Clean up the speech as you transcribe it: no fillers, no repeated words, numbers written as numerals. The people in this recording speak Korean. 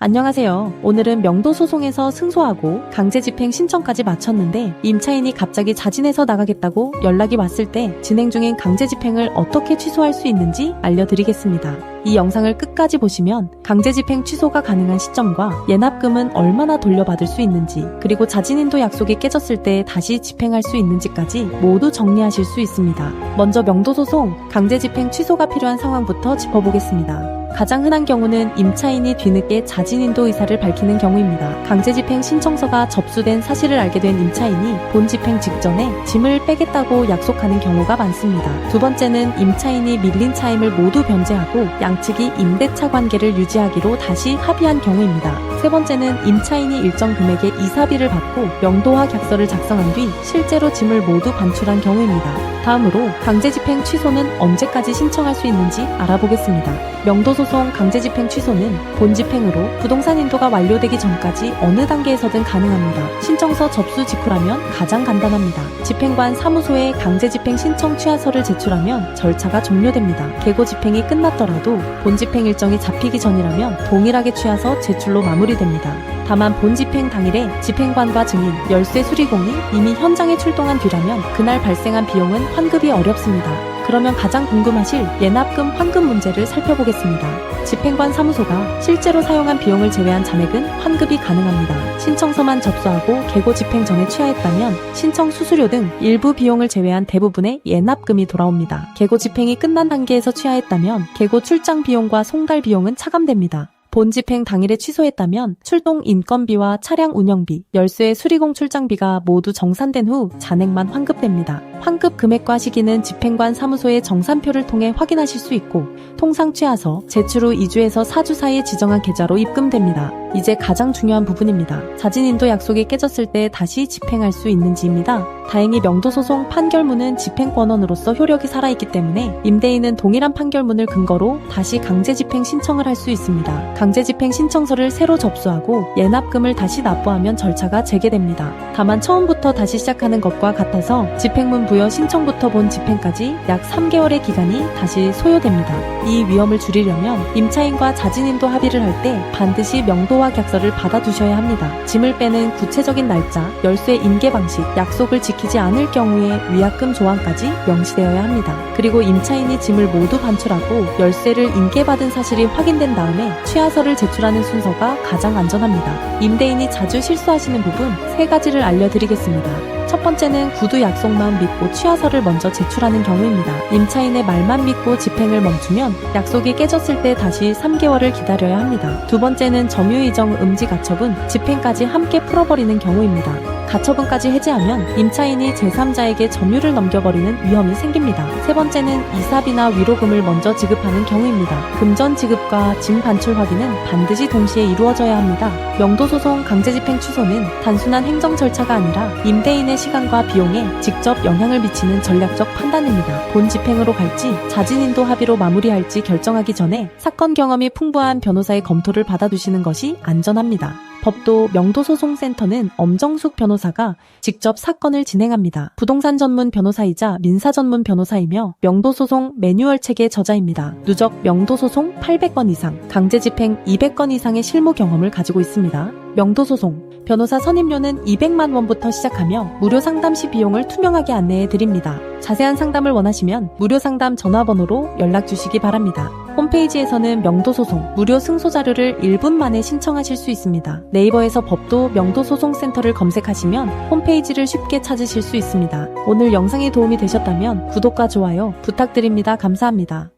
안녕하세요. 오늘은 명도 소송에서 승소하고 강제집행 신청까지 마쳤는데 임차인이 갑자기 자진해서 나가겠다고 연락이 왔을 때 진행 중인 강제집행을 어떻게 취소할 수 있는지 알려드리겠습니다. 이 영상을 끝까지 보시면 강제집행 취소가 가능한 시점과 예납금은 얼마나 돌려받을 수 있는지, 그리고 자진인도 약속이 깨졌을 때 다시 집행할 수 있는지까지 모두 정리하실 수 있습니다. 먼저 명도소송 강제집행 취소가 필요한 상황부터 짚어보겠습니다. 가장 흔한 경우는 임차인이 뒤늦게 자진인도 의사를 밝히는 경우입니다. 강제집행 신청서가 접수된 사실을 알게 된 임차인이 본집행 직전에 짐을 빼겠다고 약속하는 경우가 많습니다. 두 번째는 임차인이 밀린 차임을 모두 변제하고 양측이 임대차 관계를 유지하기로 다시 합의한 경우입니다. 세 번째는 임차인이 일정 금액의 이사비를 받고 명도화 계약서를 작성한 뒤 실제로 짐을 모두 반출한 경우입니다. 다음으로 강제집행 취소는 언제까지 신청할 수 있는지 알아보겠습니다. 명도소송 강제집행 취소는 본집행으로 부동산 인도가 완료되기 전까지 어느 단계에서든 가능합니다. 신청서 접수 직후라면 가장 간단합니다. 집행관 사무소에 강제집행 신청 취하서를 제출하면 절차가 종료됩니다. 계고 집행이 끝났더라도 본집행 일정이 잡히기 전이라면 동일하게 취하서 제출로 마무리됩니다. 다만 본집행 당일에 집행관과 증인, 열쇠 수리공이 이미 현장에 출동한 뒤라면 그날 발생한 비용은 환급이 어렵습니다. 그러면 가장 궁금하실 예납금 환급 문제를 살펴보겠습니다. 집행관 사무소가 실제로 사용한 비용을 제외한 잔액은 환급이 가능합니다. 신청서만 접수하고 계고 집행 전에 취하했다면 신청 수수료 등 일부 비용을 제외한 대부분의 예납금이 돌아옵니다. 계고 집행이 끝난 단계에서 취하했다면 계고 출장 비용과 송달 비용은 차감됩니다. 본집행 당일에 취소했다면 출동 인건비와 차량 운영비, 열쇠 수리공 출장비가 모두 정산된 후 잔액만 환급됩니다. 환급 금액과 시기는 집행관 사무소의 정산표를 통해 확인하실 수 있고 통상 취하서 제출 후 2주에서 4주 사이에 지정한 계좌로 입금됩니다. 이제 가장 중요한 부분입니다. 자진인도 약속이 깨졌을 때 다시 집행할 수 있는지입니다. 다행히 명도소송 판결문은 집행권원으로서 효력이 살아있기 때문에 임대인은 동일한 판결문을 근거로 다시 강제집행 신청을 할 수 있습니다. 강제집행 신청서를 새로 접수하고 예납금을 다시 납부하면 절차가 재개됩니다. 다만 처음부터 다시 시작하는 것과 같아서 집행문 부여 신청부터 본 집행까지 약 3개월의 기간이 다시 소요됩니다. 이 위험을 줄이려면 임차인과 자진인도 합의를 할 때 반드시 명도화 계약서를 받아두셔야 합니다. 짐을 빼는 구체적인 날짜, 열쇠 인계 방식, 약속을 지키지 않을 경우에 위약금 조항까지 명시되어야 합니다. 그리고 임차인이 짐을 모두 반출하고 열쇠를 인계받은 사실이 확인된 다음에 취하서를 제출하는 순서가 가장 안전합니다. 임대인이 자주 실수하시는 부분 3가지를 알려드리겠습니다. 첫 번째는 구두 약속만 믿고 취하서를 먼저 제출하는 경우입니다. 임차인의 말만 믿고 집행을 멈추면 약속이 깨졌을 때 다시 3개월을 기다려야 합니다. 두 번째는 점유이정 음지 가처분, 집행까지 함께 풀어버리는 경우입니다. 가처분까지 해지하면 임차인이 제3자에게 점유를 넘겨버리는 위험이 생깁니다. 세 번째는 이사비나 위로금을 먼저 지급하는 경우입니다. 금전 지급과 짐 반출 확인은 반드시 동시에 이루어져야 합니다. 명도소송 강제집행 취소는 단순한 행정 절차가 아니라 임대인의 시간과 비용에 직접 영향을 미치는 전략적 판단입니다. 본 집행으로 갈지 자진인도 합의로 마무리할지 결정하기 전에 사건 경험이 풍부한 변호사의 검토를 받아두시는 것이 안전합니다. 법도 명도소송센터는 엄정숙 변호사가 직접 사건을 진행합니다. 부동산 전문 변호사이자 민사 전문 변호사이며 명도소송 매뉴얼 책의 저자입니다. 누적 명도소송 800건 이상, 강제집행 200건 이상의 실무 경험을 가지고 있습니다. 명도소송 변호사 선임료는 200만 원부터 시작하며 무료 상담 시 비용을 투명하게 안내해 드립니다. 자세한 상담을 원하시면 무료 상담 전화번호로 연락 주시기 바랍니다. 홈페이지에서는 명도소송 무료 승소 자료를 1분 만에 신청하실 수 있습니다. 네이버에서 법도 명도소송센터를 검색하시면 홈페이지를 쉽게 찾으실 수 있습니다. 오늘 영상이 도움이 되셨다면 구독과 좋아요 부탁드립니다. 감사합니다.